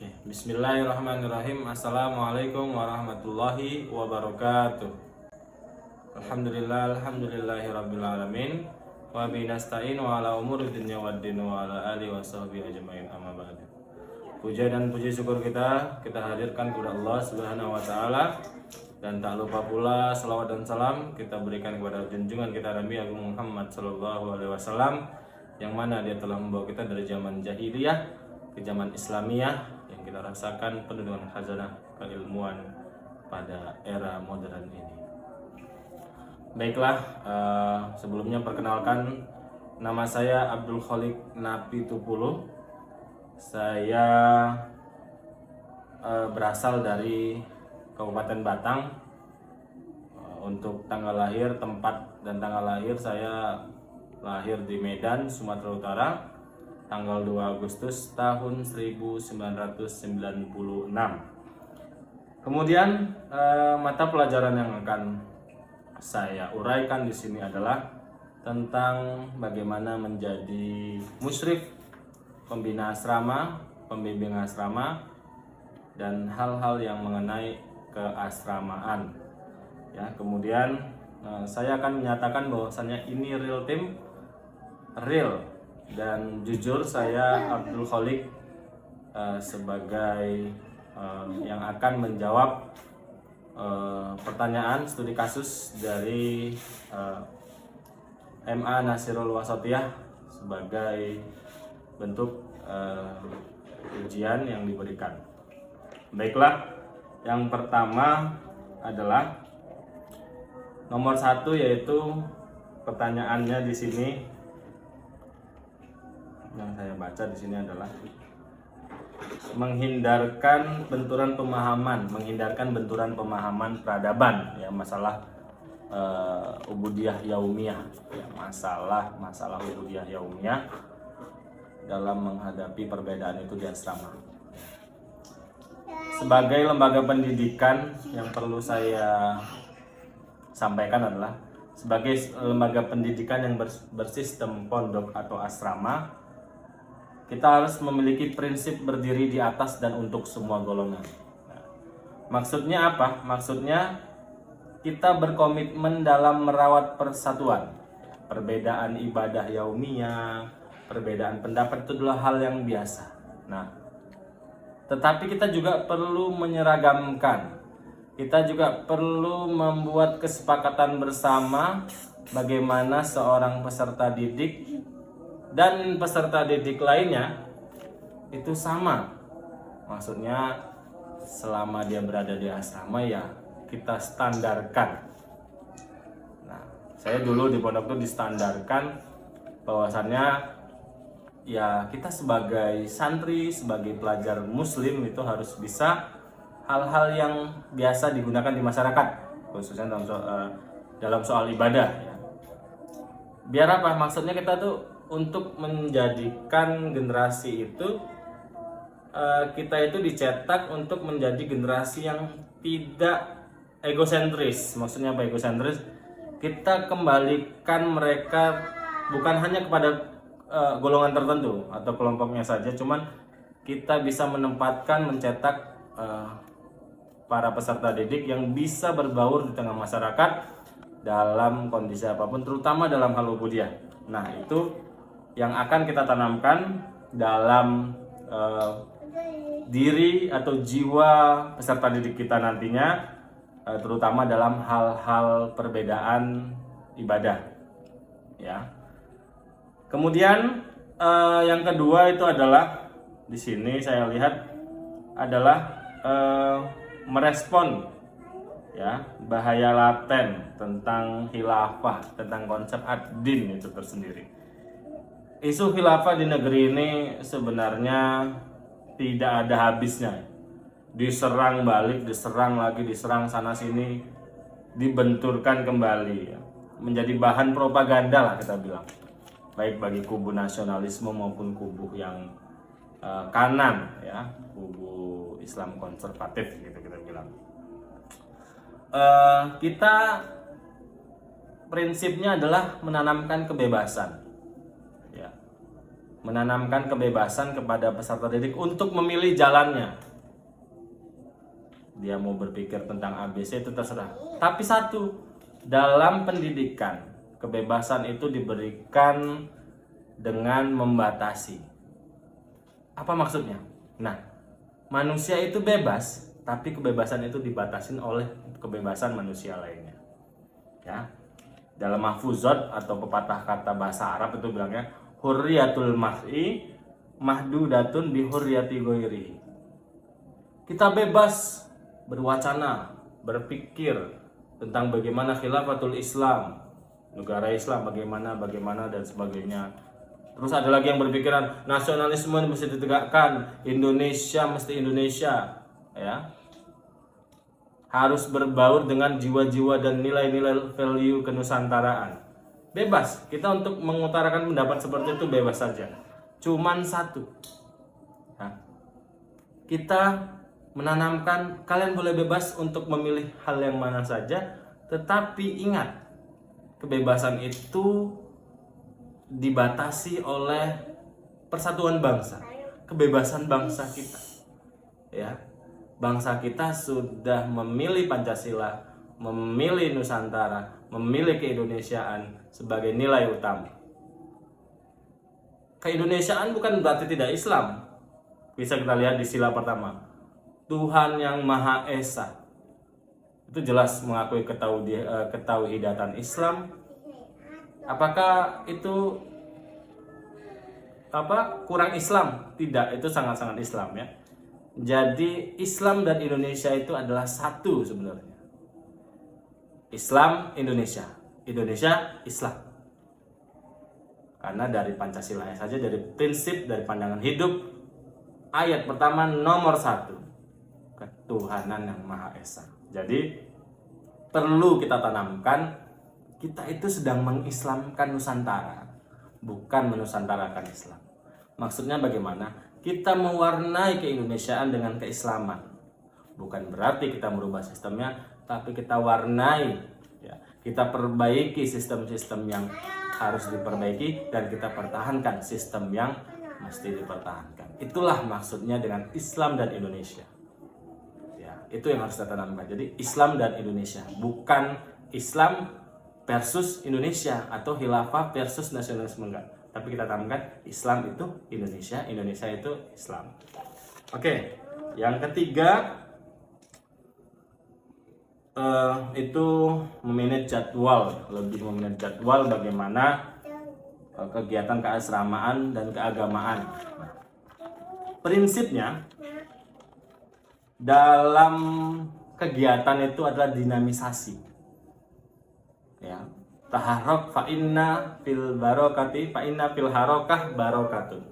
Oke, Bismillahirrahmanirrahim. Assalamualaikum warahmatullahi wabarakatuh. Alhamdulillahirabbil alamin. Wa bihi nasta'in wa ala umuri dunya waddin wa ala alihi washabihi ajmain, amma ba'd. Puja dan puji syukur kita hadirkan kepada Allah Subhanahu wa taala, dan tak lupa pula selawat dan salam kita berikan kepada junjungan kita Nabi Agung Muhammad sallallahu alaihi wasallam, yang mana dia telah membawa kita dari zaman jahiliyah ke zaman Islamiyah yang kita rasakan penuh dengan khazanah keilmuan pada era modern ini. Baiklah, sebelumnya perkenalkan, nama saya Abdul Khalik Napitupulu. Saya berasal dari Kabupaten Batang. Untuk tanggal lahir, tempat dan tanggal lahir, saya lahir di Medan, Sumatera Utara, tanggal 2 Agustus tahun 1996. Kemudian mata pelajaran yang akan saya uraikan di sini adalah tentang bagaimana menjadi musyrif, pembina asrama, pembimbing asrama, dan hal-hal yang mengenai keasramaan. Ya, kemudian saya akan menyatakan bahwasannya ini real team, real, dan jujur saya Abdul Khalik sebagai yang akan menjawab pertanyaan studi kasus dari MA Nasirul Wasatiyah sebagai bentuk ujian yang diberikan. Baiklah, yang pertama adalah nomor 1, yaitu pertanyaannya di sini yang saya baca di sini adalah menghindarkan benturan pemahaman peradaban, ya, masalah ubudiyah yaumiyah, ya, masalah ubudiyah yaumiyah dalam menghadapi perbedaan itu di asrama. Sebagai lembaga pendidikan, yang perlu saya sampaikan adalah sebagai lembaga pendidikan yang bersistem pondok atau asrama, kita harus memiliki prinsip berdiri di atas dan untuk semua golongan. Nah, maksudnya apa? Maksudnya kita berkomitmen dalam merawat persatuan. Perbedaan ibadah yaumiyah, perbedaan pendapat itu adalah hal yang biasa. Nah, tetapi kita juga perlu menyeragamkan. Kita juga perlu membuat kesepakatan bersama bagaimana seorang peserta didik dan peserta didik lainnya itu sama. Maksudnya selama dia berada di asrama, ya kita standarkan. Nah, saya dulu di pondok itu distandarkan bahwasannya ya kita sebagai santri, sebagai pelajar muslim itu harus bisa hal-hal yang biasa digunakan di masyarakat, khususnya dalam soal ibadah, ya. Biar apa? Maksudnya kita tuh untuk menjadikan generasi itu, kita itu dicetak untuk menjadi generasi yang tidak egosentris. Maksudnya apa egosentris? Kita kembalikan mereka bukan hanya kepada golongan tertentu atau kelompoknya saja, cuman kita bisa mencetak para peserta didik yang bisa berbaur di tengah masyarakat dalam kondisi apapun, terutama dalam hal ubudiyah. Nah, itu yang akan kita tanamkan dalam diri atau jiwa peserta didik kita nantinya, terutama dalam hal-hal perbedaan ibadah, ya. Kemudian yang kedua itu adalah di sini saya lihat adalah merespon, ya, bahaya laten tentang khilafah, tentang konsep ad-din itu tersendiri. Isu khilafah di negeri ini sebenarnya tidak ada habisnya. Diserang balik, diserang lagi, diserang sana sini, dibenturkan kembali, ya. Menjadi bahan propaganda lah kita bilang. Baik bagi kubu nasionalisme maupun kubu yang kanan, ya, kubu Islam konservatif gitu kita bilang. Kita prinsipnya adalah menanamkan kebebasan, ya. menanamkan kebebasan kepada peserta didik untuk memilih jalannya. Dia mau berpikir tentang ABC itu terserah. Tapi satu, dalam pendidikan kebebasan itu diberikan dengan membatasi. Apa maksudnya? Nah, manusia itu bebas, tapi kebebasan itu dibatasin oleh kebebasan manusia lainnya. Ya. Dalam mahfuzat atau pepatah kata bahasa Arab itu bilangnya hurriyatul mar'i mahdudatun bi hurriyati ghairihi. Kita bebas berwacana, berpikir tentang bagaimana khilafatul Islam, negara Islam bagaimana dan sebagainya. Terus ada lagi yang berpikiran nasionalisme mesti ditegakkan, Indonesia mesti Indonesia, ya. Harus berbaur dengan jiwa-jiwa dan nilai-nilai value kenusantaraan. Bebas, kita untuk mengutarakan pendapat seperti itu bebas saja. Cuman satu, nah, kita menanamkan kalian boleh bebas untuk memilih hal yang mana saja, tetapi ingat, kebebasan itu dibatasi oleh persatuan bangsa, kebebasan bangsa kita. Ya, bangsa kita sudah memilih Pancasila, memilih Nusantara, memilih keindonesiaan sebagai nilai utama. Keindonesiaan bukan berarti tidak Islam. Bisa kita lihat di sila pertama, Tuhan yang Maha Esa. Itu jelas mengakui ketauhidatan Islam. Apakah itu kurang Islam? Tidak, itu sangat-sangat Islam, ya. Jadi Islam dan Indonesia itu adalah satu sebenarnya. Islam Indonesia, Indonesia Islam. Karena dari Pancasila saja, dari prinsip, dari pandangan hidup, ayat pertama nomor 1, ketuhanan yang Maha Esa. Jadi perlu kita tanamkan, kita itu sedang mengislamkan Nusantara, bukan menusantarakan Islam. Maksudnya bagaimana? Kita mewarnai keindonesiaan dengan keislaman. Bukan berarti kita merubah sistemnya, tapi kita warnai, ya. Kita perbaiki sistem-sistem yang harus diperbaiki dan kita pertahankan sistem yang mesti dipertahankan. Itulah maksudnya dengan Islam dan Indonesia. Ya, itu yang harus kita tanamkan. Jadi Islam dan Indonesia, bukan Islam versus Indonesia atau khilafah versus nasionalisme, enggak. Tapi kita tanamkan Islam itu Indonesia, Indonesia itu Islam. Oke, yang ketiga itu memanage jadwal, lebih memanage jadwal bagaimana kegiatan keasramaan dan keagamaan. Prinsipnya dalam kegiatan itu adalah dinamisasi. Ya, taharrok fa inna fil barokati fa inna fil harokah barokatun.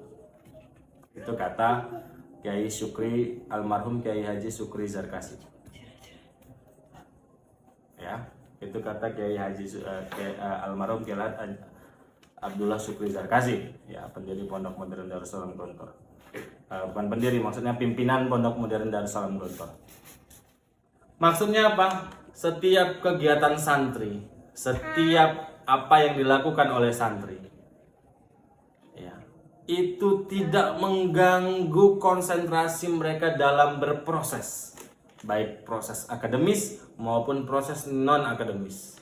Itu kata Kiai Syukri, almarhum Kiai Haji Syukri Zarkasi. Ya, itu kata Kiai Haji almarhum Kiai Abdullah Syukri Zarkasi, ya, pendiri Pondok Modern Darussalam Gontor. Bukan pendiri, maksudnya pimpinan Pondok Modern Darussalam Gontor. Maksudnya apa? Setiap kegiatan santri, setiap apa yang dilakukan oleh santri, ya, itu tidak mengganggu konsentrasi mereka dalam berproses, baik proses akademis maupun proses non-akademis.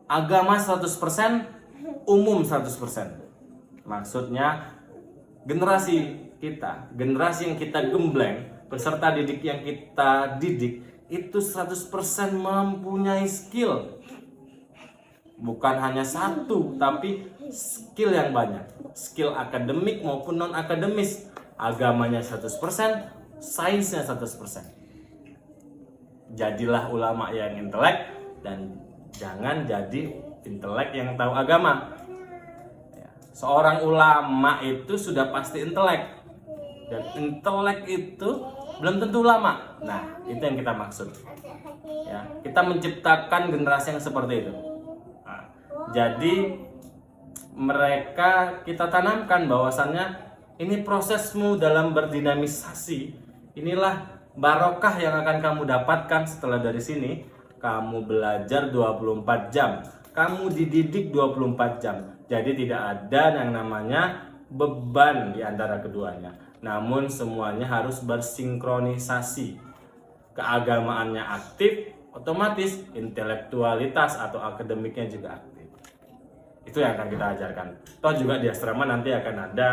Agama 100%, umum 100%. Maksudnya generasi kita, generasi yang kita gembleng, peserta didik yang kita didik, itu 100% mempunyai skill. Bukan hanya satu, tapi skill yang banyak. Skill akademik maupun non-akademis. Agamanya 100%, sainsnya 100%. Jadilah ulama yang intelek dan jangan jadi intelek yang tahu agama. Seorang ulama itu sudah pasti intelek, dan intelek itu belum tentu ulama. Nah, itu yang kita maksud. Ya, kita menciptakan generasi yang seperti itu. Nah, jadi mereka kita tanamkan bahwasannya ini prosesmu dalam berdinamisasi. Inilah barokah yang akan kamu dapatkan setelah dari sini. Kamu belajar 24 jam, kamu dididik 24 jam. Jadi tidak ada yang namanya beban di antara keduanya. Namun semuanya harus bersinkronisasi. Keagamaannya aktif, otomatis intelektualitas atau akademiknya juga aktif. Itu yang akan kita ajarkan. Toh juga di asrama nanti akan ada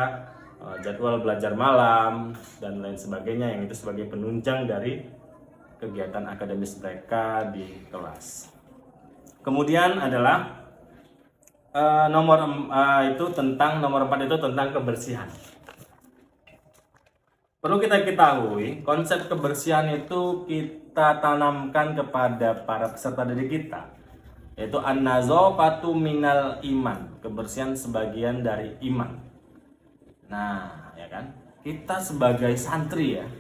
jadwal belajar malam dan lain sebagainya, yang itu sebagai penunjang dari kegiatan akademis mereka di kelas. Kemudian adalah nomor 4 itu tentang kebersihan. Perlu kita ketahui, konsep kebersihan itu kita tanamkan kepada para peserta didik kita, yaitu an-nazafatu minal iman, kebersihan sebagian dari iman. Nah, ya kan? Kita sebagai santri ya,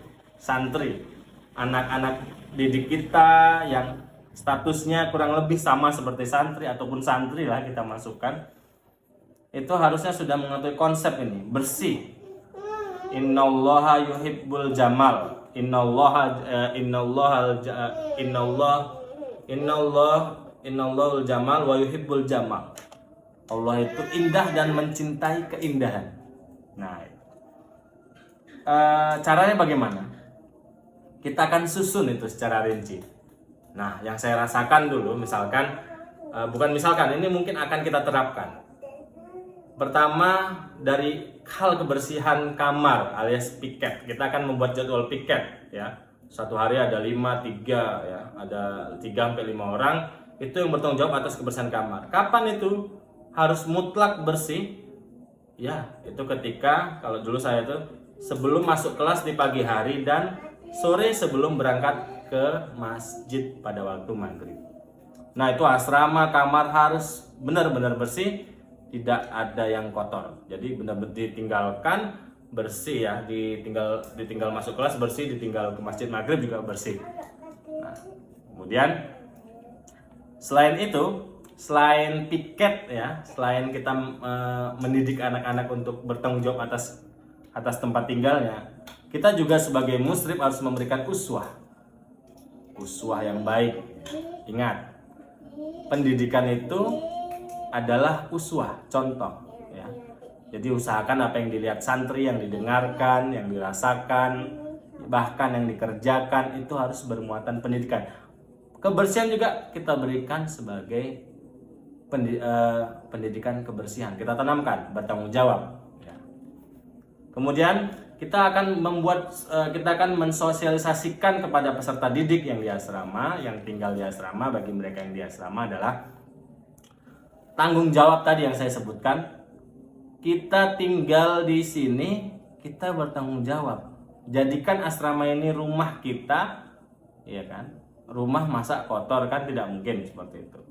anak-anak didik kita yang statusnya kurang lebih sama seperti santri ataupun santri lah kita masukkan, itu harusnya sudah mengetahui konsep ini, bersih. Innallaha yuhibbul jamal. Innallahul jamal wa yuhibbul jamal. Allah itu indah dan mencintai keindahan. Nah, caranya bagaimana? Kita akan susun itu secara rinci. Nah, yang saya rasakan dulu, ini mungkin akan kita terapkan. Pertama, dari hal kebersihan kamar alias piket. Kita akan membuat jadwal piket ya. Satu hari ada 3 ya, ada 3-5 orang itu yang bertanggung jawab atas kebersihan kamar. Kapan itu harus mutlak bersih? Ya, itu ketika kalau dulu saya itu sebelum masuk kelas di pagi hari dan sore sebelum berangkat ke masjid pada waktu maghrib. Nah, itu asrama kamar harus benar-benar bersih, tidak ada yang kotor. Jadi benar-benar ditinggalkan bersih ya, ditinggal masuk kelas bersih, ditinggal ke masjid maghrib juga bersih. Nah, kemudian selain piket ya, selain kita mendidik anak-anak untuk bertanggung jawab atas tempat tinggalnya, kita juga sebagai muslim harus memberikan uswah yang baik. Ingat, pendidikan itu adalah uswah, contoh ya. Jadi usahakan apa yang dilihat santri, yang didengarkan, yang dirasakan, bahkan yang dikerjakan itu harus bermuatan pendidikan. Kebersihan juga kita berikan sebagai pendidikan kebersihan. Kita tanamkan bertanggung jawab ya. Kemudian kita akan mensosialisasikan kepada peserta didik yang di asrama, yang tinggal di asrama. Bagi mereka yang di asrama adalah tanggung jawab tadi yang saya sebutkan. Kita tinggal di sini, kita bertanggung jawab. Jadikan asrama ini rumah kita, ya kan? Rumah masa kotor kan tidak mungkin seperti itu.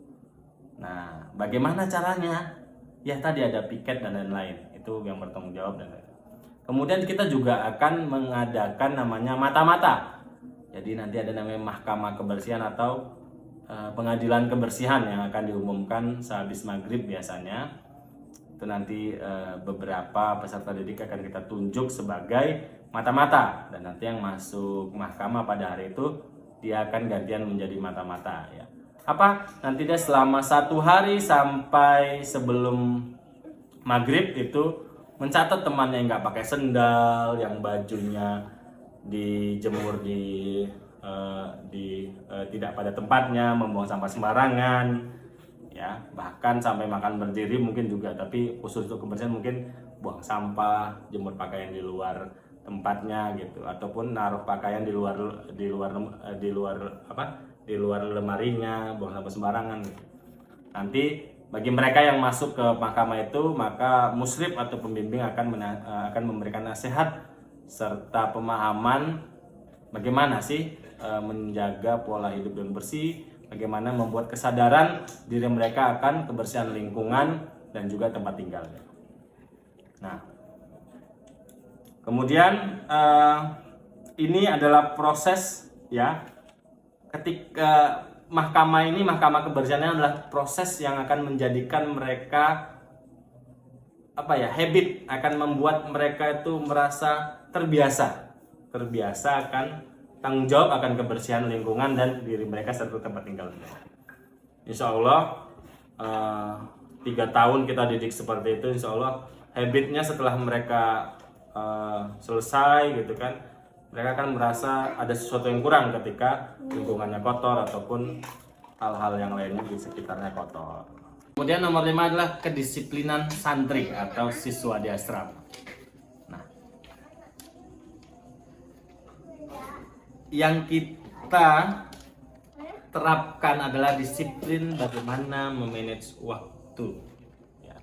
Nah, bagaimana caranya? Ya tadi ada piket dan lain-lain. Itu yang bertanggung jawab dan lain-lain. Kemudian kita juga akan mengadakan namanya mata-mata. Jadi nanti ada namanya mahkamah kebersihan atau pengadilan kebersihan yang akan diumumkan sehabis maghrib biasanya. Itu nanti beberapa peserta didik akan kita tunjuk sebagai mata-mata, dan nanti yang masuk mahkamah pada hari itu dia akan gantian menjadi mata-mata ya. Apa? Nanti dia selama 1 hari sampai sebelum maghrib itu mencatat temannya yang nggak pakai sendal, yang bajunya dijemur tidak pada tempatnya, membuang sampah sembarangan ya, bahkan sampai makan berdiri mungkin juga. Tapi khusus untuk kebersihan mungkin buang sampah, jemur pakaian di luar tempatnya gitu, ataupun naruh pakaian di luar lemarinya, buang sampah sembarangan gitu. Nanti bagi mereka yang masuk ke mahkamah itu, maka muslim atau pembimbing akan memberikan nasihat serta pemahaman bagaimana sih menjaga pola hidup yang bersih, bagaimana membuat kesadaran diri mereka akan kebersihan lingkungan dan juga tempat tinggal. Nah, kemudian ini adalah proses ya, ketika mahkamah kebersihannya adalah proses yang akan menjadikan mereka habit, akan membuat mereka itu merasa terbiasa akan tanggung jawab akan kebersihan lingkungan dan diri mereka serta tempat tinggal mereka. Insya Allah 3 tahun kita didik seperti itu, insya Allah habitnya setelah mereka selesai gitu kan, mereka akan merasa ada sesuatu yang kurang ketika lingkungannya kotor ataupun hal-hal yang lainnya di sekitarnya kotor. Kemudian nomor 5 adalah kedisiplinan santri atau siswa di asrama. Nah, yang kita terapkan adalah disiplin bagaimana memanage waktu. Ya.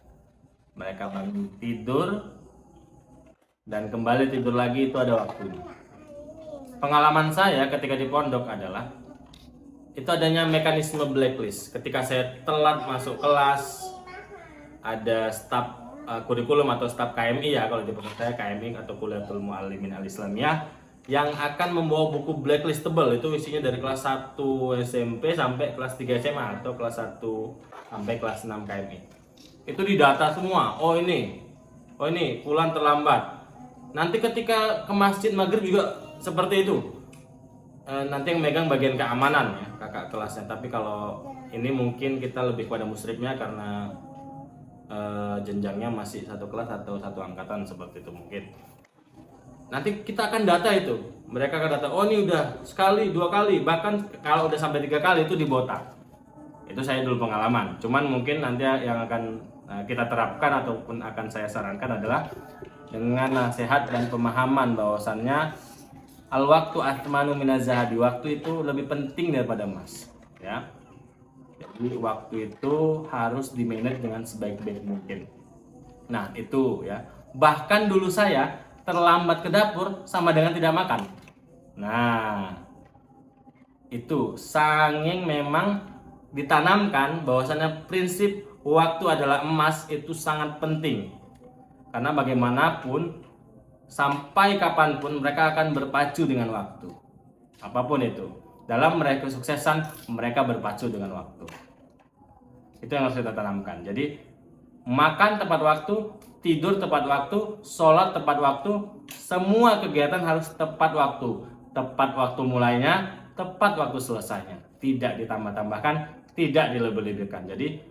Mereka bangun tidur dan kembali tidur lagi, itu ada waktunya. Pengalaman saya ketika di pondok adalah itu adanya mekanisme blacklist. Ketika saya telat masuk kelas, ada staf kurikulum atau staf KMI ya, kalau di pondok saya KMI atau Kuliatul Muallimin Al-Islamiyah, yang akan membawa buku blacklist tebal. Itu isinya dari kelas 1 SMP sampai kelas 3 SMA atau kelas 1 sampai kelas 6 KMI. Itu didata semua. Oh ini Fulan terlambat. Nanti ketika ke masjid maghrib juga seperti itu. Nanti yang megang bagian keamanan ya, kakak kelasnya. Tapi kalau ini mungkin kita lebih pada musrifnya karena jenjangnya masih satu kelas atau satu angkatan, seperti itu mungkin. Nanti kita akan data itu. Mereka akan data, oh ini udah sekali, 2 kali, bahkan kalau udah sampai 3 kali itu dibotak. Itu saya dulu pengalaman. Cuman mungkin nanti yang akan kita terapkan ataupun akan saya sarankan adalah dengan nasihat dan pemahaman bahwasannya al-waktu athmanu minaz zahabi, waktu itu lebih penting daripada emas, ya. Jadi waktu itu harus dimanage dengan sebaik-baik mungkin. Nah, itu ya. Bahkan dulu saya terlambat ke dapur sama dengan tidak makan. Nah, itu sanging memang ditanamkan bahwasannya prinsip waktu adalah emas itu sangat penting. Karena bagaimanapun sampai kapanpun mereka akan berpacu dengan waktu. Apapun itu, dalam meraih kesuksesan mereka berpacu dengan waktu. Itu yang harus kita tanamkan. Jadi makan tepat waktu, tidur tepat waktu, sholat tepat waktu, semua kegiatan harus tepat waktu. Tepat waktu mulainya, tepat waktu selesainya. Tidak ditambah-tambahkan, tidak dilebih-lebihkan. Jadi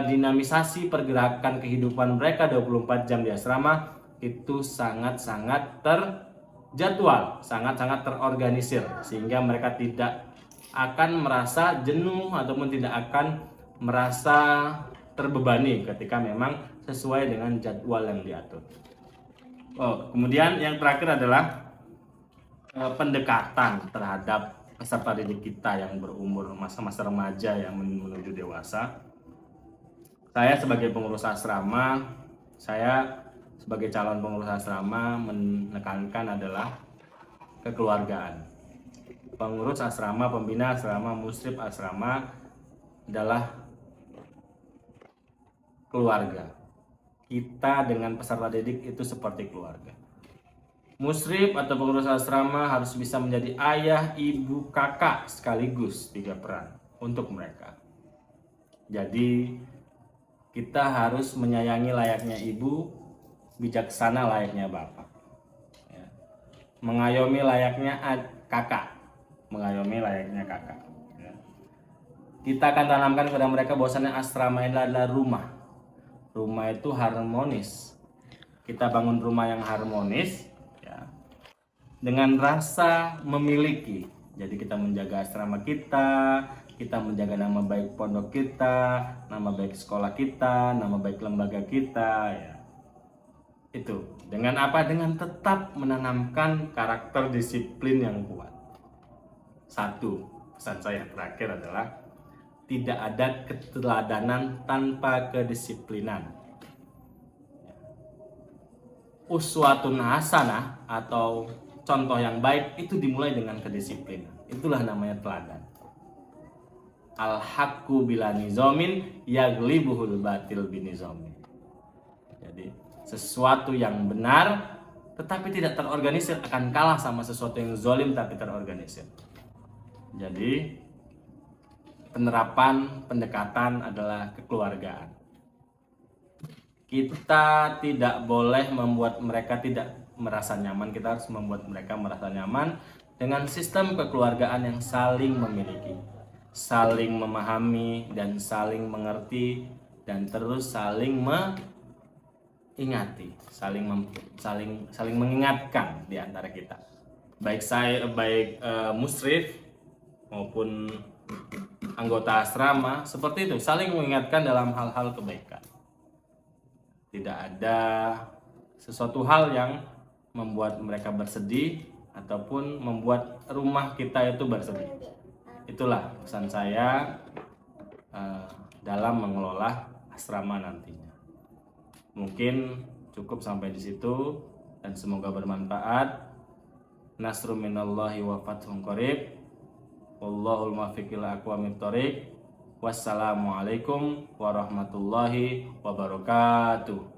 dinamisasi pergerakan kehidupan mereka 24 jam di asrama itu sangat-sangat terjadwal, sangat-sangat terorganisir, sehingga mereka tidak akan merasa jenuh ataupun tidak akan merasa terbebani ketika memang sesuai dengan jadwal yang diatur. Kemudian yang terakhir adalah pendekatan terhadap peserta didik kita yang berumur masa-masa remaja yang menuju dewasa. Saya sebagai pengurus asrama, saya sebagai calon pengurus asrama menekankan adalah kekeluargaan. Pengurus asrama, pembina asrama, musrif asrama adalah keluarga. Kita dengan peserta didik itu seperti keluarga. Musrif atau pengurus asrama harus bisa menjadi ayah, ibu, kakak sekaligus 3 peran untuk mereka. Jadi kita harus menyayangi layaknya ibu, bijaksana layaknya bapak, ya. Mengayomi layaknya kakak, mengayomi layaknya kakak, ya. Kita akan tanamkan kepada mereka bahwasannya asrama adalah rumah. Rumah itu harmonis. Kita bangun rumah yang harmonis, ya, dengan rasa memiliki. Jadi kita menjaga asrama kita menjaga nama baik pondok kita, nama baik sekolah kita, nama baik lembaga kita, ya. Itu dengan apa? Dengan tetap menanamkan karakter disiplin yang kuat. 1, pesan saya terakhir adalah tidak ada keteladanan tanpa kedisiplinan. Uswatun hasanah atau contoh yang baik itu dimulai dengan kedisiplinan. Itulah namanya teladan. Al-haqqu bila nizamin yaglibuhul batil binizamin. Jadi sesuatu yang benar tetapi tidak terorganisir akan kalah sama sesuatu yang zalim tapi terorganisir. Jadi penerapan pendekatan adalah kekeluargaan. Kita tidak boleh membuat mereka tidak merasa nyaman. Kita harus membuat mereka merasa nyaman dengan sistem kekeluargaan yang saling memiliki, saling memahami, dan saling mengerti dan terus saling mengingati, saling mengingatkan di antara kita. Baik musyrif maupun anggota asrama seperti itu, saling mengingatkan dalam hal-hal kebaikan. Tidak ada sesuatu hal yang membuat mereka bersedih ataupun membuat rumah kita itu bersedih. Itulah pesan saya dalam mengelola asrama nantinya. Mungkin cukup sampai di situ dan semoga bermanfaat. Nasrun minallahi wa fathun qarib. Wallahul muwaffiq ila aqwamit thoriq. Wassalamualaikum warahmatullahi wabarakatuh.